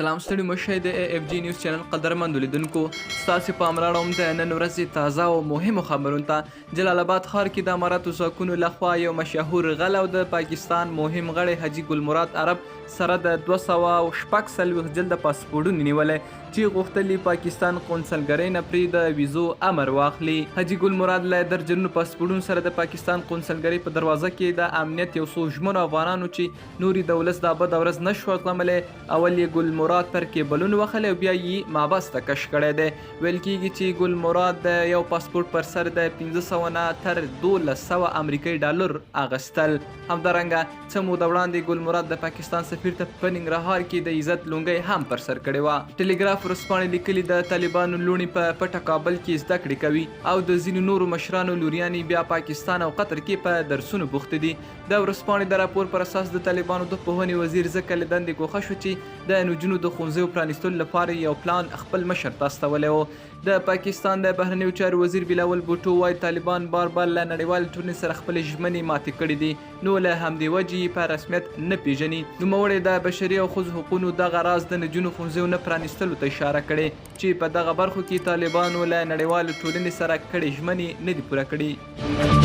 سلام ستړي مشه د اف جی نیوز چینل قدرمنو لیدونکو ستاسو پام راوړم د نن ورځې تازه او مهمو خبرونو ته. جلال آباد ښار کې د اماراتو ځواکونو لخوا یو مشهور غل او د پاکستان مهم غړی حاجي ګل مراد عرب سره د 246 جلده پاسپورټونه نیولي چې غوښتل پاکستان قونسلګرۍ نه پرې د ویزو امر واخلي. حاجي ګل مراد له درجنونو پاسپورټونو سره د پاکستان قونسلګرۍ په دروازه کې د امنیت یو څو ژمنو افغانانو چې نوري د ولس د ابد ورځ نشو زغملی اول یې ګل مراد پر کیبلونو وخلی او بیا یې مابس ته کش کړی دی. ویل کېږي چې ګل مراد د یو پاسپورټ پر سر د 1500 نه تر 1200 امریکایي ډالر اغستل. همدارنګه څه موده وړاندې ګل مراد د پاکستان سفیر ته په ننګرهار کې د عزت لونګۍ هم پر سر کړې وه. ټلګراف ورځپاڼې لیکلي د طالبانو لوڼې په پټه کابل کې زده کړې کوي او د ځینو نورو مشرانو لوریانې بیا پاکستان او قطر کې په درسونو بوختې دي. د ورځپاڼې د راپور پر اساس د طالبانو د پوهنې وزیر ځکه له دندې ګوښه شو چې د نجونو د ښوونځیو پرانیستلو لپاره یو پلان خپل مشر ته استولی و. د پاکستان د بهرنیو چارو وزیر بلاول بوټو وایي طالبان بار بار له نړیوالې ټولنې سره خپلې ژمنې ماتې کړې دي نو له همدې وجې یې په رسمیت نه پیژني. نوموړی د بشري او ښځو حقونو دغه راز د نجونو ښوونځیو نه پرانیستلو ته اشاره کړې چې په دغه برخو کې طالبانو له نړیوالې ټولنې سره کړې ژمنې نه دي پوره کړي.